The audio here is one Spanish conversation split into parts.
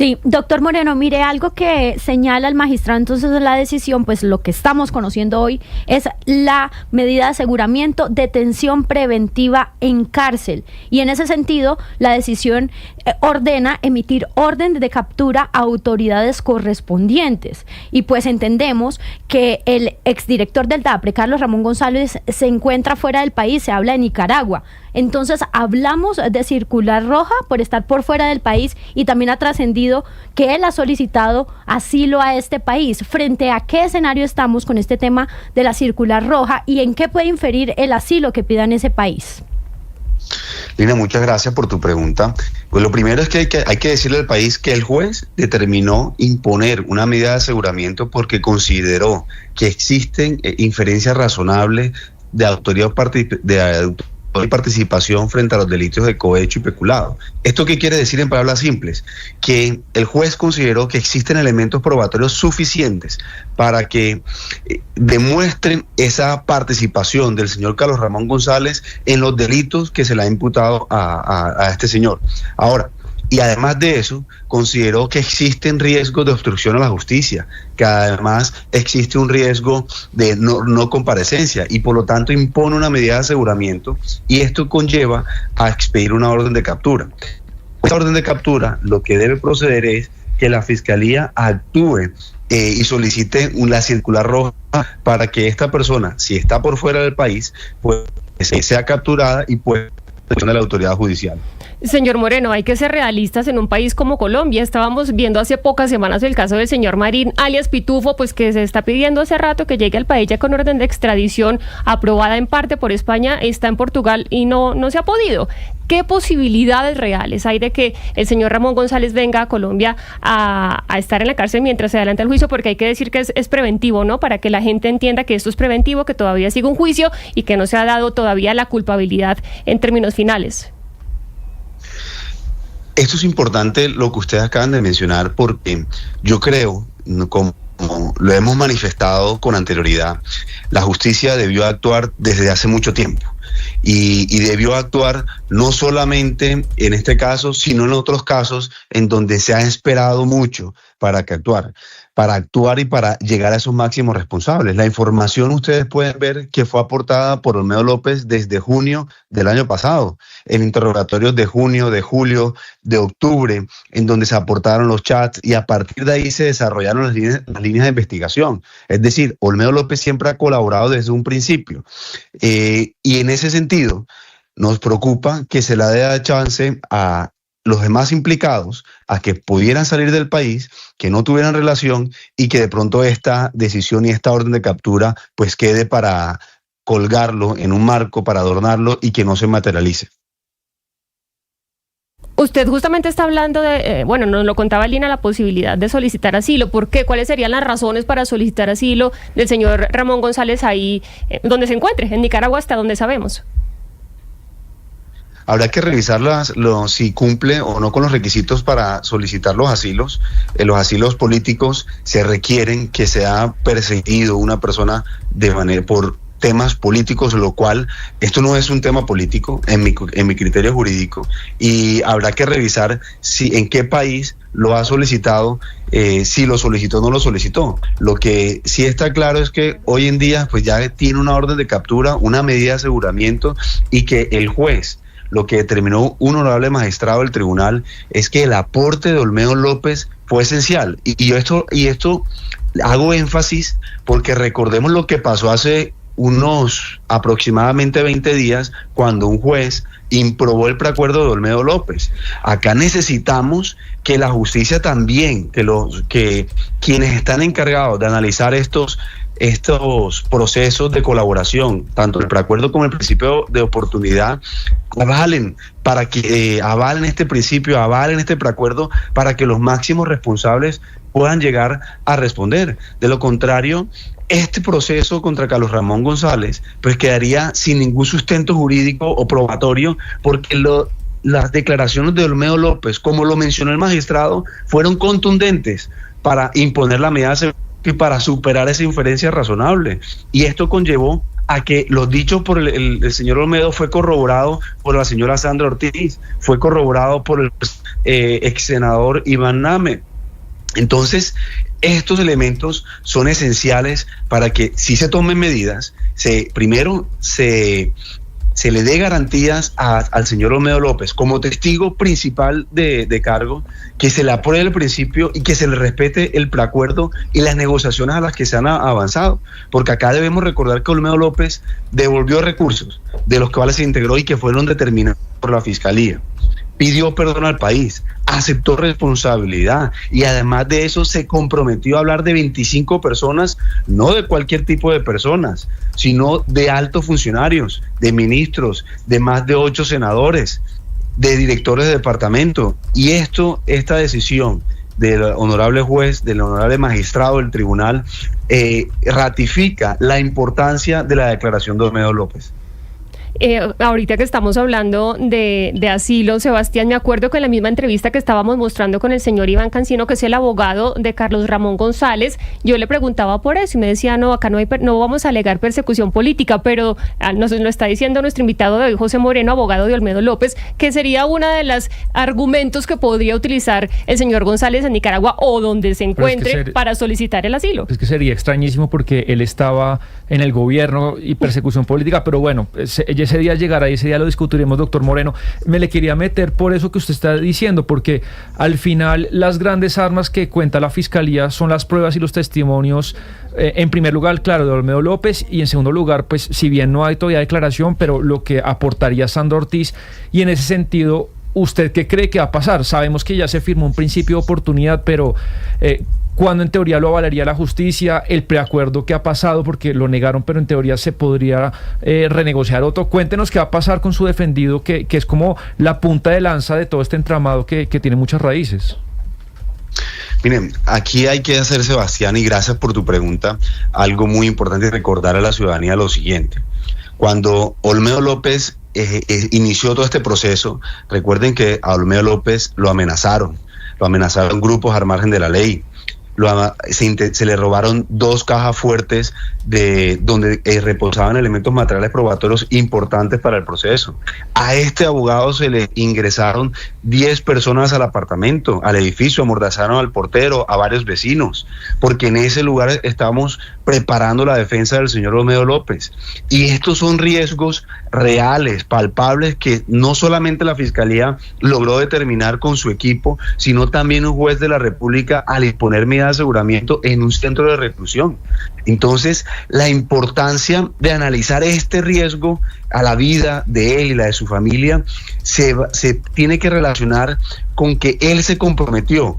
Sí, doctor Moreno, mire, algo que señala el magistrado entonces de la decisión, pues lo que estamos conociendo hoy es la medida de aseguramiento, detención preventiva en cárcel. Y en ese sentido, la decisión ordena emitir orden de captura a autoridades correspondientes. Y pues entendemos que el exdirector del DAPRE, Carlos Ramón González, se encuentra fuera del país, se habla de Nicaragua. Entonces hablamos de circular roja por estar por fuera del país, y también ha trascendido que él ha solicitado asilo a este país. ¿Frente a qué escenario estamos con este tema de la circular roja y en qué puede inferir el asilo que pida en ese país? Lina, muchas gracias por tu pregunta. Pues lo primero es que hay que decirle al país que el juez determinó imponer una medida de aseguramiento porque consideró que existen inferencias razonables de autoridad y participación frente a los delitos de cohecho y peculado. ¿Esto qué quiere decir en palabras simples? Que el juez consideró que existen elementos probatorios suficientes para que demuestren esa participación del señor Carlos Ramón González en los delitos que se le ha imputado a este señor. Ahora, y además de eso, consideró que existen riesgos de obstrucción a la justicia, que además existe un riesgo de no comparecencia, y por lo tanto impone una medida de aseguramiento, y esto conlleva a expedir una orden de captura. Esta orden de captura lo que debe proceder es que la Fiscalía actúe y solicite la circular roja para que esta persona, si está por fuera del país, pues sea capturada y pueda a la autoridad judicial. Señor Moreno, hay que ser realistas en un país como Colombia. Estábamos viendo hace pocas semanas el caso del señor Marín, alias Pitufo, pues que se está pidiendo hace rato que llegue al país ya con orden de extradición aprobada en parte por España, está en Portugal y no se ha podido. ¿Qué posibilidades reales hay de que el señor Ramón González venga a Colombia a estar en la cárcel mientras se adelanta el juicio? Porque hay que decir que es preventivo, ¿no? Para que la gente entienda que esto es preventivo, que todavía sigue un juicio y que no se ha dado todavía la culpabilidad en términos finales. Esto es importante lo que ustedes acaban de mencionar, porque yo creo, como lo hemos manifestado con anterioridad, la justicia debió actuar desde hace mucho tiempo. Y debió actuar no solamente en este caso, sino en otros casos en donde se ha esperado mucho para actuar y para llegar a esos máximos responsables. La información ustedes pueden ver que fue aportada por Olmedo López desde junio del año pasado, en interrogatorios de junio, de julio, de octubre, en donde se aportaron los chats y a partir de ahí se desarrollaron las líneas de investigación. Es decir, Olmedo López siempre ha colaborado desde un principio. Y en ese sentido, nos preocupa que se le dé chance a los demás implicados a que pudieran salir del país, que no tuvieran relación y que de pronto esta decisión y esta orden de captura pues quede para colgarlo en un marco, para adornarlo y que no se materialice. Usted justamente está hablando de, nos lo contaba Lina, la posibilidad de solicitar asilo. ¿Por qué? ¿Cuáles serían las razones para solicitar asilo del señor Ramón González ahí donde se encuentre, en Nicaragua, hasta donde sabemos? Habrá que revisar si cumple o no con los requisitos para solicitar los asilos. En los asilos políticos se requieren que sea perseguido una persona por temas políticos, lo cual esto no es un tema político en mi criterio jurídico, y habrá que revisar en qué país lo ha solicitado, si lo solicitó o no lo solicitó. Lo que sí está claro es que hoy en día pues ya tiene una orden de captura, una medida de aseguramiento, y que el juez, lo que determinó un honorable magistrado del tribunal, es que el aporte de Olmedo López fue esencial. Y esto hago énfasis porque recordemos lo que pasó hace unos aproximadamente 20 días cuando un juez improbó el preacuerdo de Olmedo López. Acá necesitamos que la justicia también, que quienes están encargados de analizar estos procesos de colaboración, tanto el preacuerdo como el principio de oportunidad, avalen este principio, avalen este preacuerdo para que los máximos responsables puedan llegar a responder. De lo contrario, este proceso contra Carlos Ramón González pues quedaría sin ningún sustento jurídico o probatorio, porque las declaraciones de Olmedo López, como lo mencionó el magistrado, fueron contundentes para imponer la medida y para superar esa inferencia razonable. Y esto conllevó a que los dichos por el señor Olmedo fue corroborado por la señora Sandra Ortiz, fue corroborado por el ex senador Iván Name. Entonces, estos elementos son esenciales para que si se tomen medidas, primero se le dé garantías al señor Olmedo López como testigo principal de cargo, que se le apruebe el principio y que se le respete el preacuerdo y las negociaciones a las que se han avanzado, porque acá debemos recordar que Olmedo López devolvió recursos de los cuales se integró y que fueron determinados por la Fiscalía. Pidió perdón al país, aceptó responsabilidad y además de eso se comprometió a hablar de 25 personas, no de cualquier tipo de personas, sino de altos funcionarios, de ministros, de más de 8 senadores, de directores de departamento. Y esta decisión del honorable juez, del honorable magistrado del tribunal, ratifica la importancia de la declaración de Olmedo López. Ahorita que estamos hablando de asilo, Sebastián, me acuerdo que en la misma entrevista que estábamos mostrando con el señor Iván Cancino, que es el abogado de Carlos Ramón González, yo le preguntaba por eso y me decía, no, acá no vamos a alegar persecución política, pero nos lo está diciendo nuestro invitado de hoy, José Moreno, abogado de Olmedo López, que sería uno de los argumentos que podría utilizar el señor González en Nicaragua o donde se encuentre para solicitar el asilo. Es que sería extrañísimo porque él estaba en el gobierno y persecución política, pero bueno, ese día llegará y ese día lo discutiremos, doctor Moreno. Me le quería meter por eso que usted está diciendo, porque al final las grandes armas que cuenta la Fiscalía son las pruebas y los testimonios, en primer lugar, claro, de Olmedo López, y en segundo lugar, pues si bien no hay todavía declaración, pero lo que aportaría Sandra Ortiz, y en ese sentido, ¿usted qué cree que va a pasar? Sabemos que ya se firmó un principio de oportunidad, pero ¿cuándo en teoría lo avalaría la justicia? El preacuerdo que ha pasado, porque lo negaron, pero en teoría se podría renegociar otro. Cuéntenos qué va a pasar con su defendido, que es como la punta de lanza de todo este entramado que tiene muchas raíces. Miren, aquí hay que hacer, Sebastián, y gracias por tu pregunta, algo muy importante, recordar a la ciudadanía lo siguiente. Cuando Olmedo López inició todo este proceso, recuerden que a Olmedo López lo amenazaron grupos al margen de la ley. Se le robaron 2 cajas fuertes donde reposaban elementos materiales probatorios importantes para el proceso. A este abogado se le ingresaron 10 personas al apartamento, al edificio, amordazaron al portero, a varios vecinos, porque en ese lugar estamos preparando la defensa del señor Olmedo López. Y estos son riesgos reales, palpables, que no solamente la Fiscalía logró determinar con su equipo, sino también un juez de la República al imponer medidas de aseguramiento en un centro de reclusión. Entonces, la importancia de analizar este riesgo a la vida de él y la de su familia se tiene que relacionar con que él se comprometió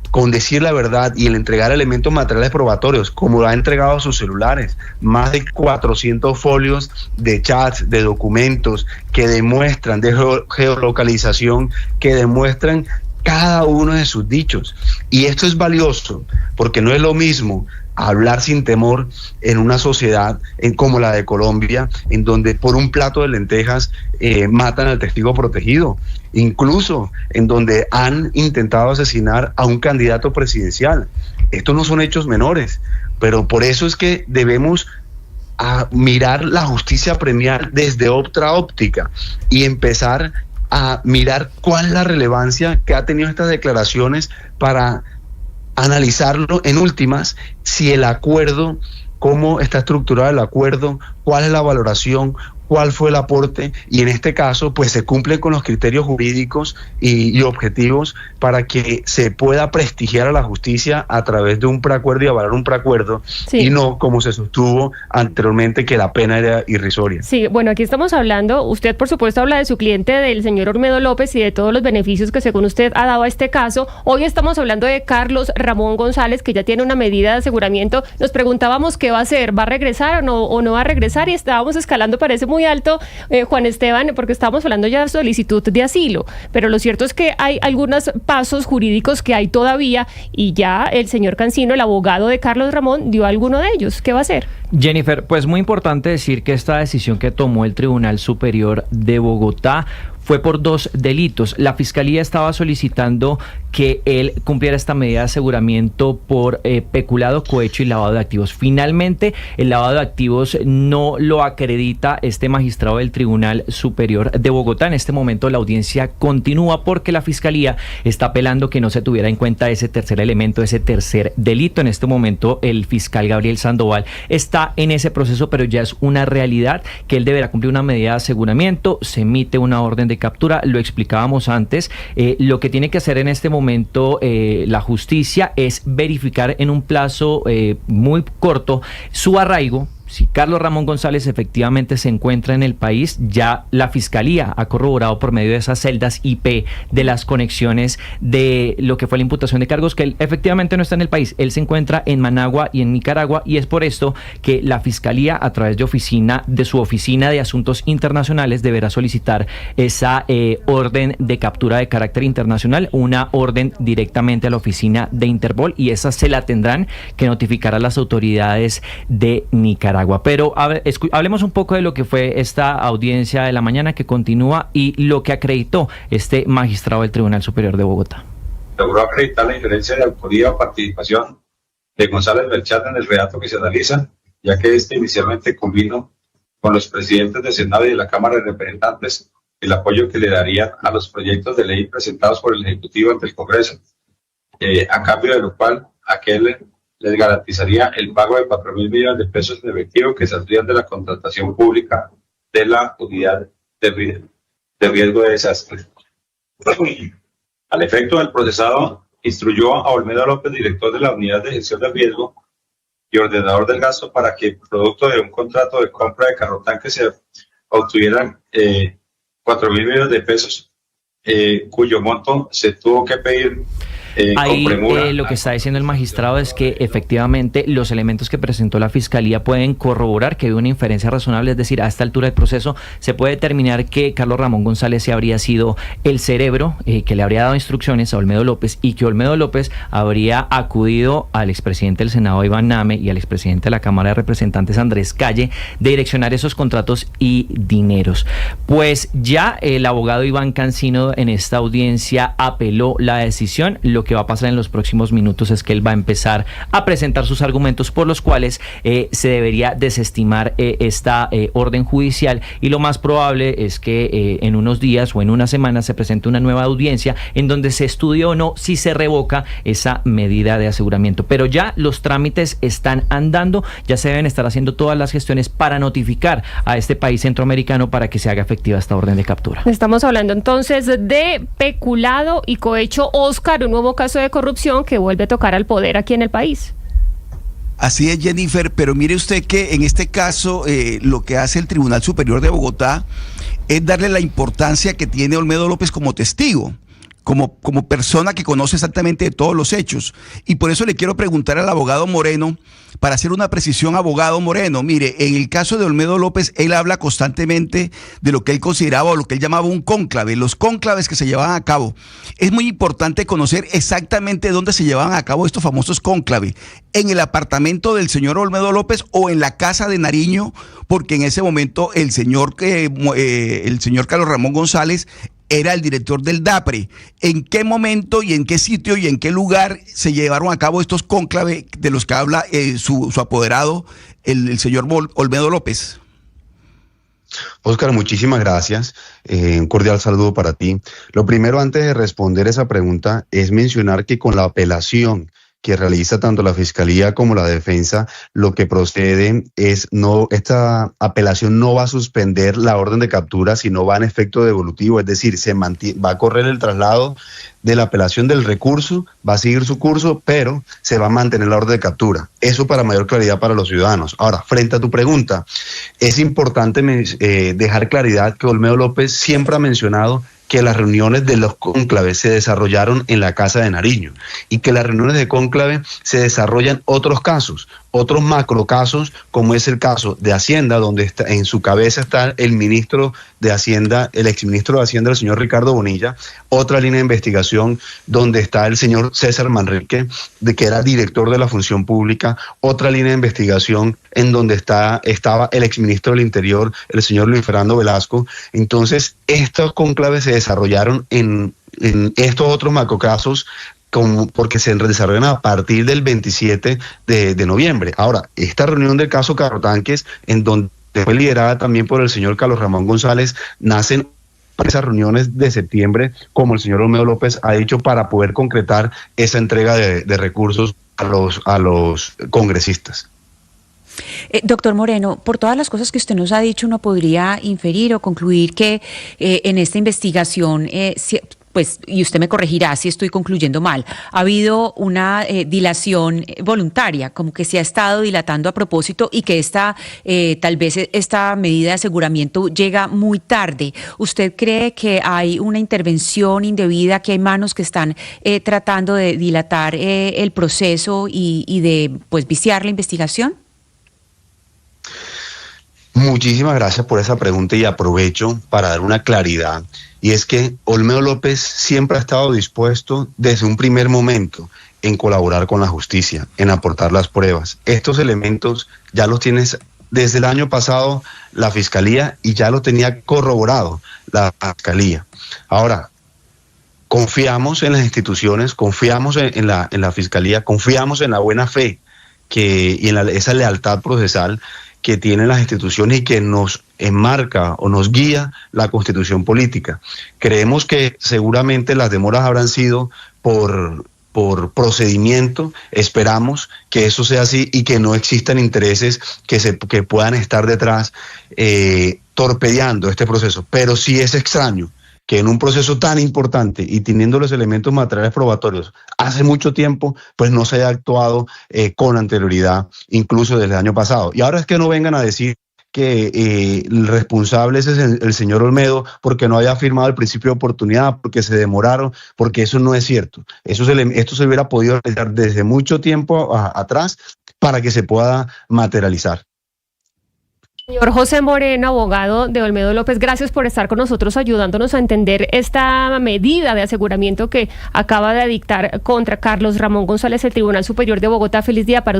con decir la verdad y el entregar elementos materiales probatorios, como lo ha entregado a sus celulares, más de 400 folios de chats, de documentos que demuestran, de geolocalización, que demuestran cada uno de sus dichos. Y esto es valioso, porque no es lo mismo hablar sin temor en una sociedad como la de Colombia, en donde por un plato de lentejas matan al testigo protegido, incluso en donde han intentado asesinar a un candidato presidencial. Estos no son hechos menores, pero por eso es que debemos mirar la justicia premial desde otra óptica y empezar a mirar cuál es la relevancia que ha tenido estas declaraciones para analizarlo en últimas, si el acuerdo, cómo está estructurado el acuerdo, cuál es la valoración, cuál fue el aporte, y en este caso pues se cumplen con los criterios jurídicos y objetivos para que se pueda prestigiar a la justicia a través de un preacuerdo y avalar un preacuerdo, sí, y no como se sostuvo anteriormente, que la pena era irrisoria. Sí, bueno, aquí estamos hablando, usted por supuesto habla de su cliente, del señor Olmedo López, y de todos los beneficios que según usted ha dado a este caso. Hoy estamos hablando de Carlos Ramón González, que ya tiene una medida de aseguramiento. Nos preguntábamos qué va a hacer, ¿va a regresar o no va a regresar? Y estábamos escalando, parece muy alto, Juan Esteban, porque estábamos hablando ya de solicitud de asilo, pero lo cierto es que hay algunos pasos jurídicos que hay todavía, y ya el señor Cancino, el abogado de Carlos Ramón, dio alguno de ellos. ¿Qué va a hacer? Jennifer, pues muy importante decir que esta decisión que tomó el Tribunal Superior de Bogotá fue por 2 delitos. La Fiscalía estaba solicitando que él cumpliera esta medida de aseguramiento por peculado, cohecho y lavado de activos. Finalmente, el lavado de activos no lo acredita este magistrado del Tribunal Superior de Bogotá. En este momento la audiencia continúa porque la Fiscalía está apelando que no se tuviera en cuenta ese tercer elemento, ese tercer delito. En este momento el fiscal Gabriel Sandoval está en ese proceso, pero ya es una realidad que él deberá cumplir una medida de aseguramiento, se emite una orden de captura, lo explicábamos antes. Lo que tiene que hacer en este momento la justicia es verificar en un plazo muy corto su arraigo. Si Carlos Ramón González efectivamente se encuentra en el país, ya la Fiscalía ha corroborado por medio de esas celdas IP de las conexiones de lo que fue la imputación de cargos, que él efectivamente no está en el país. Él se encuentra en Managua y en Nicaragua, y es por esto que la Fiscalía, a través de su oficina de asuntos internacionales, deberá solicitar esa orden de captura de carácter internacional, una orden directamente a la oficina de Interpol, y esa se la tendrán que notificar a las autoridades de Nicaragua. Pero hablemos un poco de lo que fue esta audiencia de la mañana que continúa y lo que acreditó este magistrado del Tribunal Superior de Bogotá. Logró acreditar la injerencia de autoría o participación de González Belchar en el relato que se analiza, ya que este inicialmente combinó con los presidentes del Senado y de la Cámara de Representantes el apoyo que le darían a los proyectos de ley presentados por el Ejecutivo ante el Congreso, a cambio de lo cual aquel les garantizaría el pago de 4.000 millones de pesos en efectivo que saldrían de la contratación pública de la unidad de riesgo de desastre. Al efecto, el procesado instruyó a Olmedo López, director de la unidad de gestión de riesgo y ordenador del gasto, para que, producto de un contrato de compra de carrotanques, se obtuvieran 4.000 millones de pesos, cuyo monto se tuvo que pedir. Ahí lo que está diciendo el magistrado es que efectivamente los elementos que presentó la Fiscalía pueden corroborar que hay una inferencia razonable, es decir, a esta altura del proceso se puede determinar que Carlos Ramón González se habría sido el cerebro que le habría dado instrucciones a Olmedo López, y que Olmedo López habría acudido al expresidente del Senado, Iván Name, y al expresidente de la Cámara de Representantes, Andrés Calle, de direccionar esos contratos y dineros. Pues ya el abogado Iván Cancino en esta audiencia apeló la decisión. Lo que va a pasar en los próximos minutos es que él va a empezar a presentar sus argumentos por los cuales se debería desestimar esta orden judicial, y lo más probable es que en unos días o en una semana se presente una nueva audiencia en donde se estudie o no si se revoca esa medida de aseguramiento. Pero ya los trámites están andando, ya se deben estar haciendo todas las gestiones para notificar a este país centroamericano para que se haga efectiva esta orden de captura. Estamos hablando entonces de peculado y cohecho. Oscar, un nuevo caso de corrupción que vuelve a tocar al poder aquí en el país. Así es, Jennifer, pero mire usted que en este caso lo que hace el Tribunal Superior de Bogotá es darle la importancia que tiene Olmedo López como testigo, como persona que conoce exactamente de todos los hechos. Y por eso le quiero preguntar al abogado Moreno, para hacer una precisión, abogado Moreno, mire, en el caso de Olmedo López, él habla constantemente de lo que él consideraba o lo que él llamaba un cónclave, los cónclaves que se llevaban a cabo. Es muy importante conocer exactamente dónde se llevaban a cabo estos famosos cónclaves, en el apartamento del señor Olmedo López o en la casa de Nariño, porque en ese momento el señor Carlos Ramón González era el director del DAPRE. ¿En qué momento y en qué sitio y en qué lugar se llevaron a cabo estos cónclaves de los que habla su apoderado, el señor Olmedo López? Óscar, muchísimas gracias. Un cordial saludo para ti. Lo primero, antes de responder esa pregunta, es mencionar que con la apelación que realiza tanto la Fiscalía como la Defensa, lo que procede es esta apelación no va a suspender la orden de captura, sino va en efecto devolutivo, es decir, va a correr el traslado de la apelación del recurso, va a seguir su curso, pero se va a mantener la orden de captura. Eso para mayor claridad para los ciudadanos. Ahora, frente a tu pregunta, es importante dejar claridad que Olmedo López siempre ha mencionado que las reuniones de los cónclaves se desarrollaron en la casa de Nariño y que las reuniones de cónclave se desarrollan otros casos. otros macrocasos, como es el caso de Hacienda, donde está, en su cabeza está el ministro de Hacienda, el exministro de Hacienda, el señor Ricardo Bonilla. Otra línea de investigación donde está el señor César Manrique, que era director de la Función Pública. Otra línea de investigación en donde estaba el exministro del Interior, el señor Luis Fernando Velasco. Entonces, estos conclaves se desarrollaron en estos otros macrocasos, porque se desarrollan a partir del 27 de noviembre. Ahora, esta reunión del caso Carrotanques, en donde fue liderada también por el señor Carlos Ramón González, nacen esas reuniones de septiembre, como el señor Olmedo López ha dicho, para poder concretar esa entrega de recursos a los congresistas. Doctor Moreno, por todas las cosas que usted nos ha dicho, uno podría inferir o concluir que en esta investigación, pues, y usted me corregirá si estoy concluyendo mal, ha habido una dilación voluntaria, como que se ha estado dilatando a propósito y que tal vez esta medida de aseguramiento llega muy tarde. ¿Usted cree que hay una intervención indebida, que hay manos que están tratando de dilatar el proceso y de, pues, viciar la investigación? Muchísimas gracias por esa pregunta y aprovecho para dar una claridad. Y es que Olmedo López siempre ha estado dispuesto desde un primer momento en colaborar con la justicia, en aportar las pruebas. Estos elementos ya los tienes desde el año pasado la Fiscalía y ya lo tenía corroborado la Fiscalía. Ahora, confiamos en las instituciones, confiamos en la Fiscalía, confiamos en la buena fe y en esa lealtad procesal que tienen las instituciones y que nos enmarca o nos guía la Constitución política. Creemos que seguramente las demoras habrán sido por procedimiento. Esperamos que eso sea así y que no existan intereses que puedan estar detrás torpedeando este proceso. Pero sí es extraño que en un proceso tan importante y teniendo los elementos materiales probatorios hace mucho tiempo, pues no se haya actuado con anterioridad, incluso desde el año pasado. Y ahora es que no vengan a decir que el responsable es el señor Olmedo porque no haya firmado el principio de oportunidad, porque se demoraron, porque eso no es cierto. Esto se hubiera podido realizar desde mucho tiempo atrás para que se pueda materializar. Señor José Moreno, abogado de Olmedo López, gracias por estar con nosotros ayudándonos a entender esta medida de aseguramiento que acaba de dictar contra Carlos Ramón González el Tribunal Superior de Bogotá. Feliz día para usted.